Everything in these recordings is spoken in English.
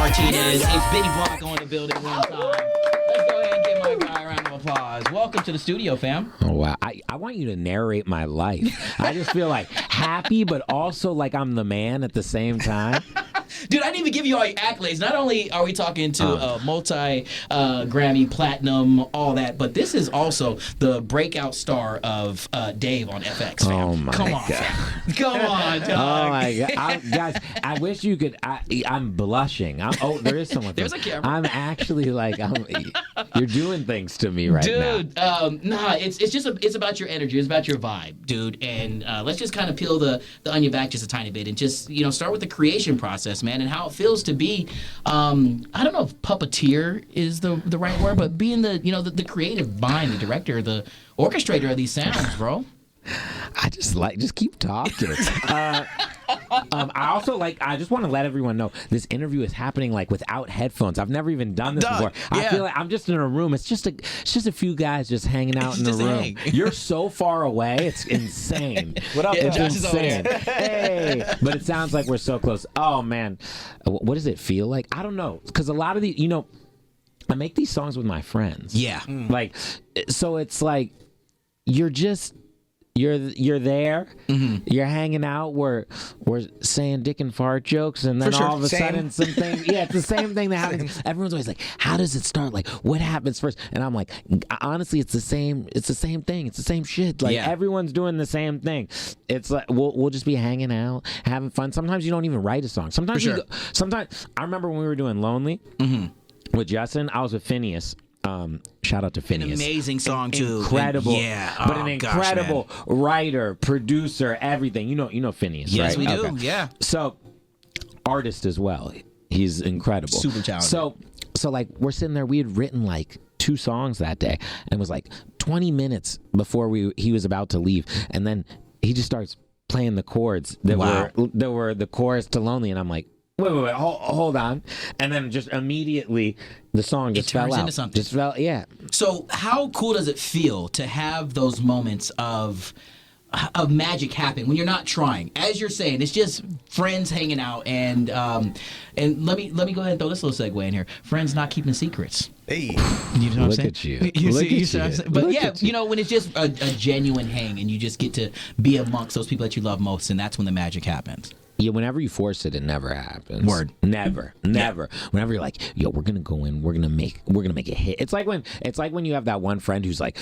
Martinez. It's Benny Blanco in the building one time. Let's go ahead and give my guy a round of applause. Welcome to the studio, fam. Oh, wow. I want you to narrate my life. I just feel like happy, but also like I'm the man at the same time. Dude, I didn't even give you all your accolades. Not only are we talking to multi Grammy, platinum, all that, but this is also the breakout star of Dave on FX, fam. Oh, my Come on, God. fam. Come on, dog. Oh, my God. Guys, I wish you could. I'm blushing. There is someone. There's a camera. I'm actually like, you're doing things to me right now. Dude, it's about your energy. It's about your vibe, dude. And let's just kind of peel the onion back just a tiny bit and just, start with the creation process, man, and how it feels to be, I don't know if puppeteer is the right word, but being the creative mind, the director, the orchestrator of these sounds, bro. I just keep talking. I just want to let everyone know this interview is happening like without headphones. I've never even done this before. Yeah. I feel like I'm just in a room. It's just a few guys just hanging out in the room. You're so far away. It's insane. What up? It's Josh is over insane. there. Hey, but it sounds like we're so close. Oh man, what does it feel like? I don't know, because a lot of the I make these songs with my friends. Yeah. Like, so it's like you're You're there, you're hanging out, we're saying dick and fart jokes, and then all of a sudden something, it's the same thing that happens. Everyone's always like, how does it start? Like, what happens first? And I'm like, honestly, it's the same thing. It's the same shit. Like, everyone's doing the same thing. It's like, we'll just be hanging out, having fun. Sometimes you don't even write a song. Sometimes sometimes, I remember when we were doing Lonely with Justin, I was with Phineas. Shout out to Phineas. An amazing song too. Incredible, but an incredible writer, producer, everything. You know Phineas, yes, right? Yes, we do. Okay. Yeah. So, artist as well. He's incredible. Super talented. So like we're sitting there. We had written like 2 songs that day, and it was like 20 minutes before he was about to leave, and then he just starts playing the chords that were the chorus to Lonely, and I'm like, Wait, hold on. And then just immediately the song just fell out. Into something. Just fell, yeah. So how cool does it feel to have those moments of magic happen when you're not trying? As you're saying, it's just friends hanging out, and let me go ahead and throw this little segue in here. Friends not keeping secrets. Hey, you know what I'm saying? Look at you. But when it's just a genuine hang, and you just get to be amongst those people that you love most, and that's when the magic happens. Yeah, whenever you force it, it never happens. Word. Never. Whenever you're like, yo, we're gonna go in, we're gonna make a hit. It's like when you have that one friend who's like,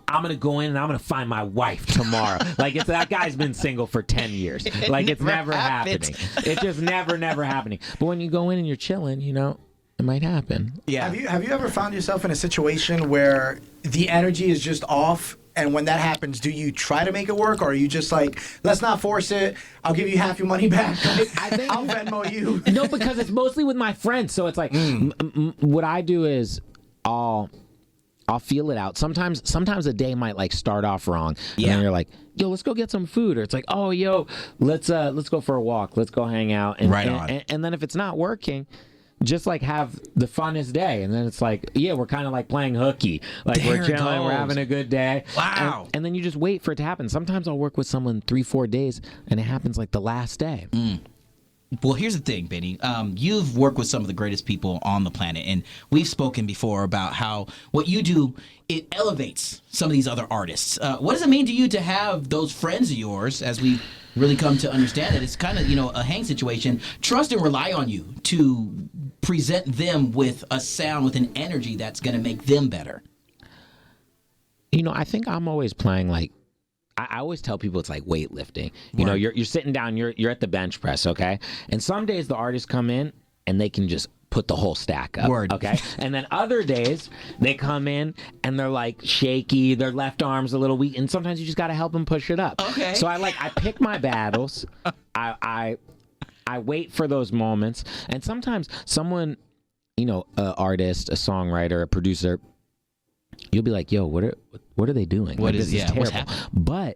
I'm gonna go in and I'm gonna find my wife tomorrow. Like, it's that guy's been single for 10 years. Like, it's never happening. It's just never happening. But when you go in and you're chilling, it might happen. Yeah. Have you ever found yourself in a situation where the energy is just off? And when that happens, do you try to make it work, or are you just like, let's not force it? I'll give you half your money back. I think I'll Venmo you. No, because it's mostly with my friends. So it's like, what I do is I'll feel it out. Sometimes a day might like start off wrong. And then you're like, yo, let's go get some food. Or it's like, oh, yo, let's go for a walk. Let's go hang out. And then if it's not working, just like have the funnest day, and then it's like, we're kind of like playing hooky, like we're chilling, we're having a good day. Wow. And then you just wait for it to happen. Sometimes I'll work with someone 3-4 days, and it happens like the last day. Well, here's the thing, Benny. You've worked with some of the greatest people on the planet, and we've spoken before about how what you do, it elevates some of these other artists. What does it mean to you to have those friends of yours, as we really come to understand it? It's kind of, a hang situation. Trust and rely on you to present them with a sound, with an energy that's going to make them better. I think I'm always playing like, I always tell people it's like weightlifting. You're sitting down, you're at the bench press, okay? And some days the artists come in and they can just put the whole stack up. Word. Okay? And then other days they come in and they're like shaky, their left arm's a little weak, and sometimes you just got to help them push it up. Okay. So I pick my battles. I wait for those moments, and sometimes someone, an artist, a songwriter, a producer, you'll be like, yo, what are they doing? This is terrible. what's happening? But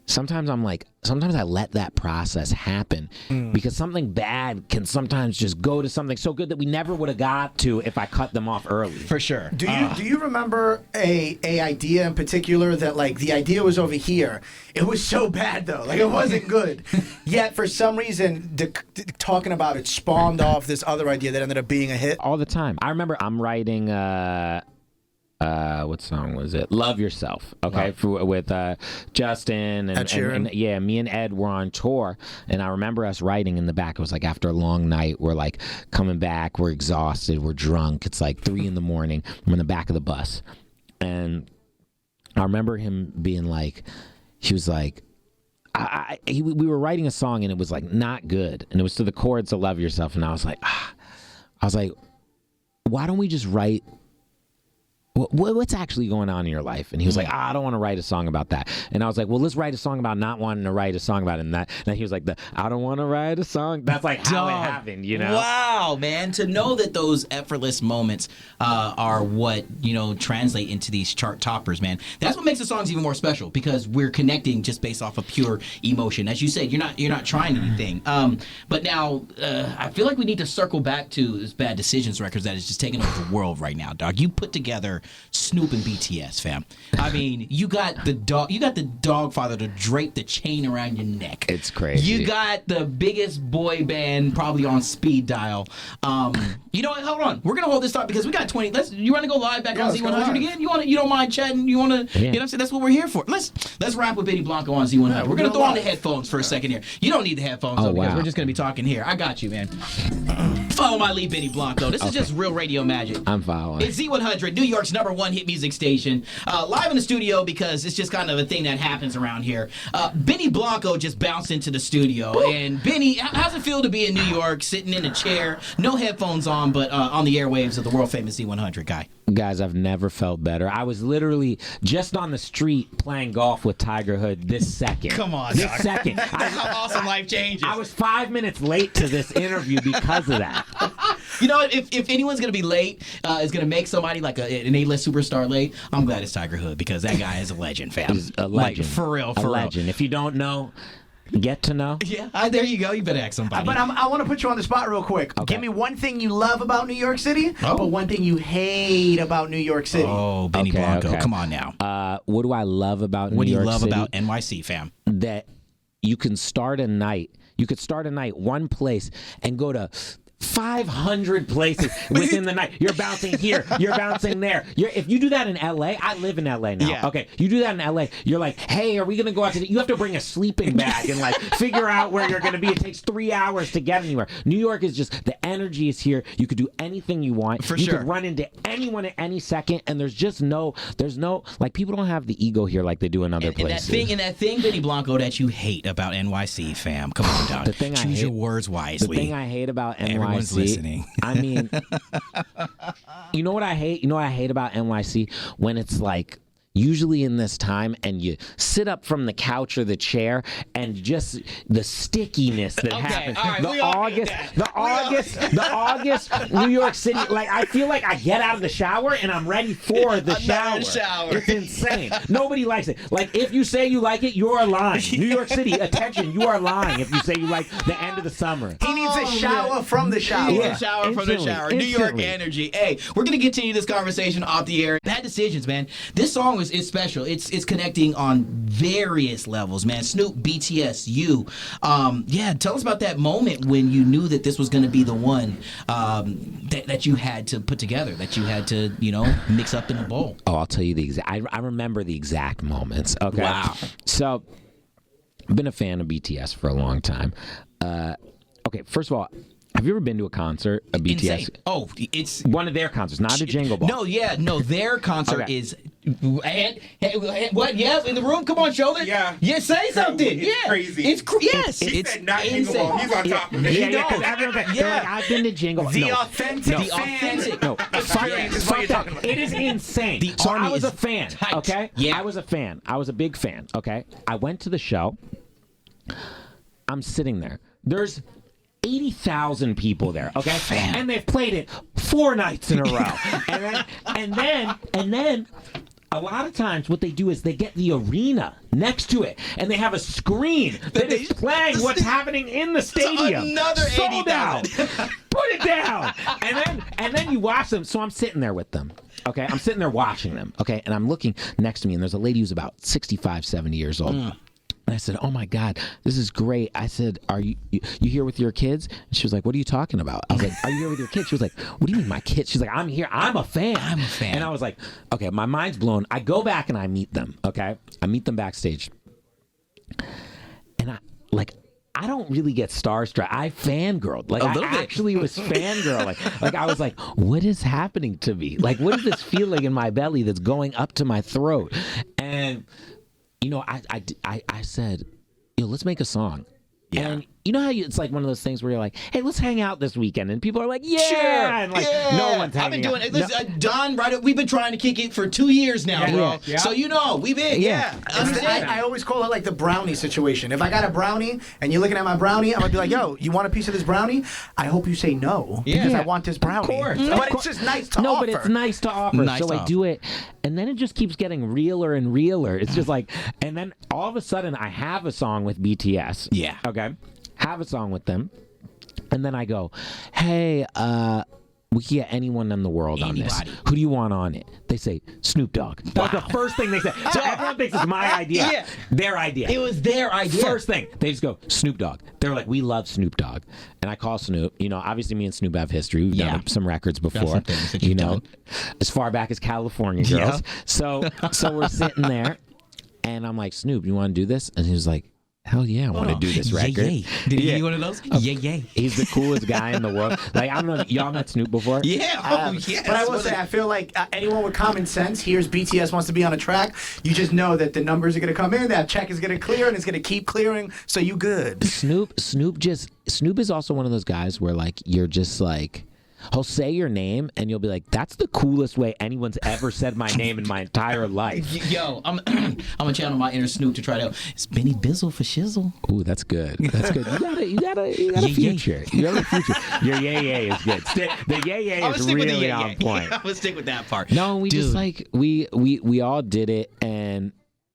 sometimes I let that process happen because something bad can sometimes just go to something so good that we never would have got to if I cut them off early. For sure. Do you remember a idea in particular that like the idea was over here? It was so bad though, like it wasn't good. Yet for some reason, talking about it spawned off this other idea that ended up being a hit. All the time. I remember I'm writing. What song was it? Love Yourself. Okay, with Justin and Sheeran. And yeah, me and Ed were on tour, and I remember us writing in the back. It was like after a long night, we're like coming back, we're exhausted, we're drunk. It's like 3 a.m. We're in the back of the bus, and I remember him being like, he was like, we were writing a song and it was like not good, and it was to the chords of Love Yourself, and I was like, why don't we just write? What's actually going on in your life? And he was like, I don't want to write a song about that. And I was like, well, let's write a song about not wanting to write a song about it. And he was like, I don't want to write a song. That's like how it happened, you know? Wow, man. To know that those effortless moments are what, translate into these chart toppers, man. That's what makes the songs even more special, because we're connecting just based off of pure emotion. As you said, you're not trying anything. But now I feel like we need to circle back to this Bad Decisions records that is just taking over the world right now, dog. You put together Snoop and BTS, fam. I mean, you got the dog father to drape the chain around your neck. It's crazy. You got the biggest boy band probably on speed dial. You know what? Hold on. We're gonna hold this thought because we got 20. You want to go live back on Z100 again? You don't mind chatting? You want to? Yeah. You know what I'm saying? That's what we're here for. Let's rap with Benny Blanco on Z100. Yeah, we're gonna throw on the headphones for a second here. You don't need the headphones though, because wow. we're just gonna be talking here. I got you, man. Follow my lead, Benny Blanco. This is just real radio magic. I'm following. It's Z100, New York's #1 hit music station. Live in the studio because it's just kind of a thing that happens around here. Benny Blanco just bounced into the studio. And Benny, how's it feel to be in New York, sitting in a chair, no headphones on, but on the airwaves of the world famous Z100 guy? Guys, I've never felt better. I was literally just on the street playing golf with Tiger Hood this second. Come on, This dog. second. That's how awesome life changes. I was 5 minutes late to this interview because of that. You know what? If anyone's going to be late, is going to make somebody like an A-list superstar late, I'm glad it's Tiger Hood, because that guy is a legend, fam. He's a legend. Like, for real. A legend. If you don't know, get to know. Yeah, there you go. You better ask somebody. But I want to put you on the spot real quick. Okay. Give me one thing you love about New York City, Oh. but one thing you hate about New York City. Oh, Benny Okay, Blanco. okay. Come on now. What do I love about What New do you York love City? about NYC, fam? That you can start a night. You could start a night one place and go to 500 places within the night. You're bouncing here. You're bouncing there. If you do that in LA, I live in LA now. Yeah. Okay, you do that in LA. You're like, hey, are we gonna go out to? You have to bring a sleeping bag and like figure out where you're gonna be. It takes 3 hours to get anywhere. New York is just the energy is here. You could do anything you want. For you sure. could run into anyone at any second, and there's no like people don't have the ego here like they do in other places. And that thing, Benny Blanco, that you hate about NYC, fam. Come on, dog. The thing I Choose your hate- words The wisely. thing I hate about NYC. Everyone's listening. I mean, you know what I hate? You know what I hate about NYC? When it's like, usually in this time, and you sit up from the couch or the chair, and just the stickiness that happens. all right, we all get that. The August New York City. Like, I feel like I get out of the shower and I'm ready for the shower. Another shower. It's insane. Nobody likes it. Like, if you say you like it, you're lying. New York City, attention, you are lying if you say you like the end of the summer. He needs a shower from the shower. Yeah, Yeah, shower from the instantly, shower. New York instantly. energy. Hey, we're gonna continue this conversation off the air. Bad Decisions, man. This song is special. It's connecting on various levels, man. Snoop, BTS, you. Yeah, tell us about that moment when you knew that this was gonna be the one that you had to put together, that you had to, mix up in a bowl. Oh, I'll tell you the exact. I remember the exact moments. Okay. Wow. So, I've been a fan of BTS for a long time. Okay, first of all, have you ever been to a concert of BTS? Insane. Oh, it's One of their concerts, not a Jingle Ball. No, their concert Okay. is. And, what? Yeah, in the room. Come on, shoulder. Yeah. Yeah, say something. It's Yeah, crazy. Yes, He it's said not Jingle Ball. He's on top of it. Yeah, He because knows. everyone's like, Yeah. they're like, I've been to Jingle Ball. The No. authentic The fan. authentic. No, fuck, Yes. fuck that. It is insane. The so army I was is a fan. tight. Okay, Yeah. I was a fan. I was a big fan. Okay, I went to the show. I'm sitting there. There's 80,000 people there. Okay, and they've played it 4 nights in a row. and then a lot of times what they do is they get the arena next to it, and they have a screen that is playing what's happening in the stadium. Another Sold out. 80,000. Put it down. And then you watch them. So I'm sitting there with them. Okay, I'm sitting there watching them. Okay, and I'm looking next to me, and there's a lady who's about 65, 70 years old. And I said, "Oh my God, this is great." I said, "Are you here with your kids?" And she was like, "What are you talking about?" I was like, "Are you here with your kids?" She was like, "What do you mean my kids?" She's like, "I'm here. I'm a fan. I'm a fan." And I was like, "Okay, my mind's blown." I go back and I meet them. Okay, I meet them backstage, and I don't really get starstruck. I fangirled. Like, I actually was fangirling. Like, I was like, what is happening to me? Like, what is this feeling in my belly that's going up to my throat? And, you know, I said, let's make a song. Yeah. And you know how it's like one of those things where you're like, hey, let's hang out this weekend. And people are like, yeah. Sure. And like, no one's hanging I've been doing out. it. Listen, Don, we've been trying to kick it for 2 years now, bro. Yeah. So, we've been, I always call it like the brownie situation. If I got a brownie and you're looking at my brownie, I'm going to be like, yo, you want a piece of this brownie? I hope you say no. Yeah. Because I want this brownie. Of course. But it's just nice to offer. No, but it's nice to offer. Nice so to I do it, and then it just keeps getting realer and realer. It's just like, and then all of a sudden I have a song with BTS. Yeah. Okay. Have a song with them. And then I go, hey, we can get anyone in the world on this. Who do you want on it? They say Snoop Dogg. That's the first thing they say. So everyone thinks it's my idea. Yeah. Their idea. It was their idea. First thing, they just go, Snoop Dogg. They're like, we love Snoop Dogg. And I call Snoop. You know, obviously me and Snoop have history. We've done some records before. some things that you've done. As far back as California Girls. So we're sitting there, and I'm like, Snoop, you want to do this? And he was like, hell yeah, I want to do this record. Yay. Did he give you one of those? Yay. He's the coolest guy in the world. Like, I don't know, y'all met Snoop before? Yeah. But I will say, I feel like anyone with common sense hears BTS wants to be on a track. You just know that the numbers are going to come in, that check is going to clear, and it's going to keep clearing, so you good. Snoop is also one of those guys where, like, you're just like, he'll say your name, and you'll be like, that's the coolest way anyone's ever said my name in my entire life. Yo, I'm gonna channel my inner Snoop to try to. It's Benny Bizzle for shizzle. Ooh, that's good. That's good. You got a future. You got a future. Your yay is good. The yay is really on point. I'm gonna stick with that part. No, we just like we all did it, and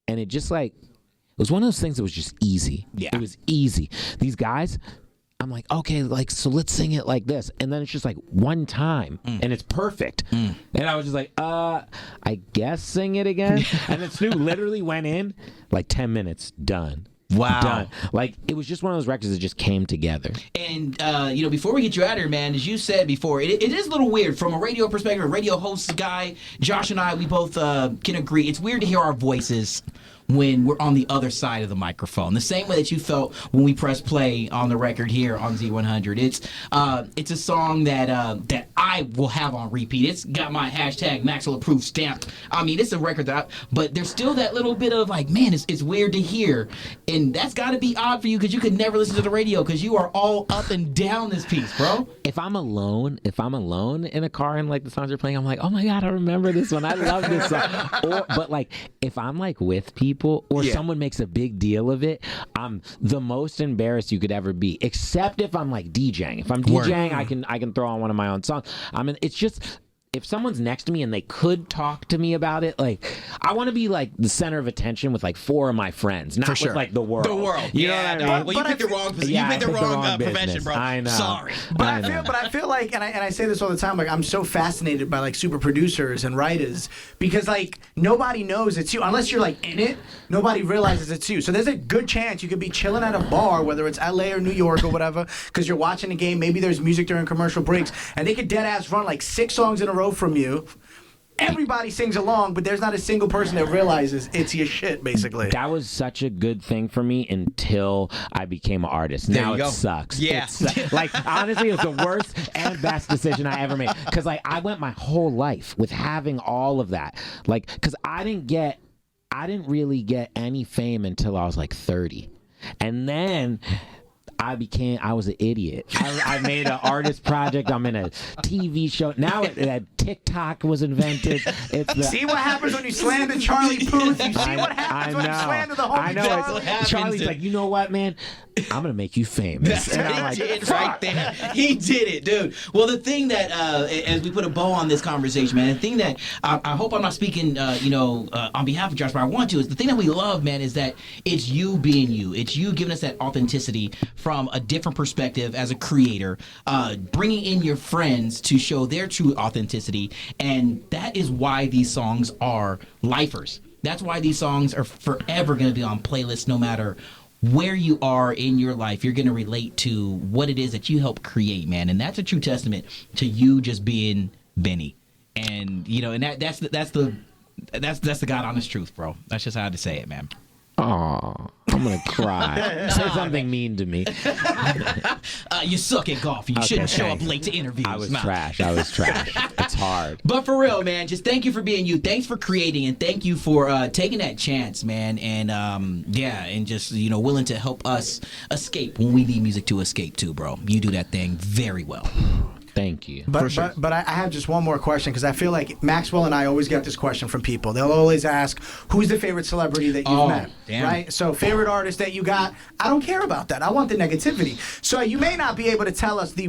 it just like it was one of those things that was just easy. Yeah, it was easy. These guys. I'm like, okay, like, so let's sing it like this. And then it's just like one time, and it's perfect. And I was just like, I guess sing it again. And then Snoop literally went in, like 10 minutes, done. Wow. Done. Like, it was just one of those records that just came together. And, before we get you out of here, man, as you said before, it is a little weird from a radio perspective, a radio host guy. Josh and I, we both can agree. It's weird to hear our voices when we're on the other side of the microphone. The same way that you felt when we press play on the record here on Z100. It's a song that I will have on repeat. It's got my hashtag Maxwell approved stamp. I mean, it's a record but there's still that little bit of like, man, it's weird to hear. And that's got to be odd for you because you could never listen to the radio because you are all up and down this piece, bro. If I'm alone in a car and like the songs are playing, I'm like, oh my God, I remember this one. I love this song. But like, if I'm like with people or someone makes a big deal of it, I'm the most embarrassed you could ever be. Except if I'm like DJing. If I'm DJing, I can throw on one of my own songs. It's just if someone's next to me and they could talk to me about it, like I want to be like the center of attention with like 4 of my friends, not with like the world. The world. You know what I mean? Well, you picked the wrong position. Yeah, you picked the wrong profession, business. bro. I know. Sorry. But I feel like, and I say this all the time, like I'm so fascinated by like super producers and writers because like nobody knows it's you unless you're like in it. Nobody realizes it's you. So there's a good chance you could be chilling at a bar, whether it's LA or New York or whatever, because you're watching the game. Maybe there's music during commercial breaks, and they could dead ass run like 6 songs in a row from you. Everybody sings along, but there's not a single person that realizes it's your shit, basically. That was such a good thing for me until I became an artist. Now it sucks. Yeah. Like, honestly, it was the worst and best decision I ever made. Because, like, I went my whole life with having all of that. Like, because I didn't really get any fame until I was, like, 30. And then I was an idiot. I made an artist project. I'm in a TV show. Now TikTok was invented. See what happens when you slander Charlie Puth? You see what happens when you slander the homie Charlie? Charlie's like, you know what, man? I'm gonna make you famous. That's And I'm what like, he did right there. He did it, dude. Well, the thing that, as we put a bow on this conversation, man, the thing that I hope I'm not speaking, on behalf of Josh, but I want to, is the thing that we love, man, is that it's you being you. It's you giving us that authenticity from a different perspective as a creator, bringing in your friends to show their true authenticity, and that is why these songs are lifers. That's why these songs are forever going to be on playlists no matter where you are in your life. You're going to relate to what it is that you help create, man. And that's a true testament to you just being Benny. And, and that's the God honest truth, bro. That's just how I had to say it, man. oh, I'm gonna cry. Say something mean to me. You suck at golf. You shouldn't show up late to interviews. I was trash. It's hard. But for real, man, just thank you for being you. Thanks for creating, and thank you for taking that chance, man. And and just willing to help us escape when we need music to escape too, bro. You do that thing very well. Thank you. But I have just one more question, because I feel like Maxwell and I always get this question from people. They'll always ask, who's the favorite celebrity that you've met? Damn. Right? So favorite artist that you got, I don't care about that. I want the negativity. So you may not be able to tell us the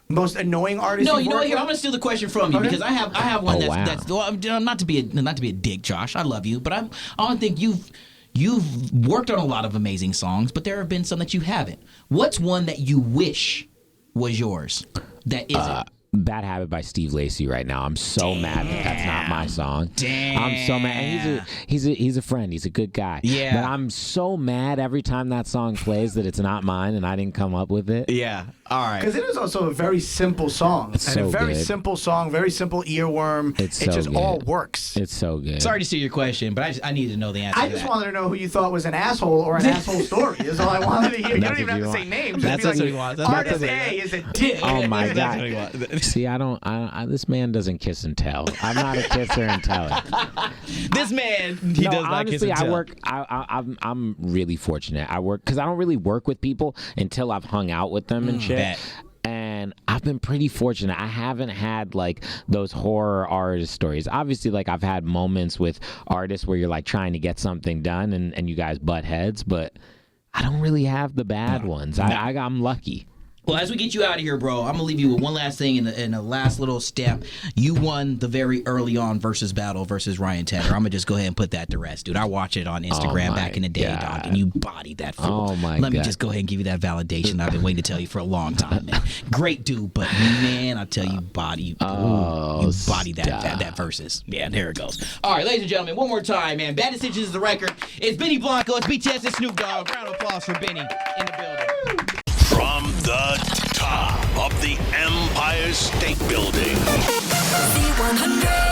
most annoying artist. No, you've worked here, with. I'm gonna steal the question from you, Okay. because I have one Oh, that's wow. I'm not to be a dick, Josh. I love you, but I don't think you've worked on a lot of amazing songs, but there have been some that you haven't. What's one that you wish was yours that isn't? Bad Habit by Steve Lacy right now. I'm so mad that that's not my song. Damn. I'm so mad. And he's a friend. He's a good guy. Yeah. But I'm so mad every time that song plays that it's not mine and I didn't come up with it. Yeah. All right. Because it is also a very simple song. It's and so a very good. simple song, very simple earworm. It's it so just good. all works. It's so good. Sorry to steal your question, but I needed to know the answer. I to just that. wanted to know who you thought was an asshole or an asshole story. Is all I wanted to hear. You That's don't even what have you to say want. names. That's Just be what he wants. That's Artist what A is a dick. Oh my That's what he god! wants. See, this man doesn't kiss and tell. I'm not a kisser and teller. This man, he No, does not kiss honestly, and I tell. work. I'm really fortunate. I work because I don't really work with people until I've hung out with them and shit. bet. And I've been pretty fortunate. I haven't had those horror artist stories. Obviously, I've had moments with artists where you're trying to get something done and you guys butt heads, but I don't really have the bad ones. I'm lucky. Well, as we get you out of here, bro, I'm gonna leave you with one last thing in a last little step. You won the very early on versus battle versus Ryan Tedder. I'm gonna just go ahead and put that to rest, dude. I watched it on Instagram my back in the day, God. dog, and you bodied that fool. Oh, my Let me God. just go ahead and give you that validation I've been waiting to tell you for a long time, man. Great dude, but man, I tell you, bodied that versus. Yeah, there it goes. All right, ladies and gentlemen, one more time, man. Bad Decisions is the record. It's Benny Blanco. It's BTS and Snoop Dogg. Round of applause for Benny in the building. From the top of the Empire State Building. C100.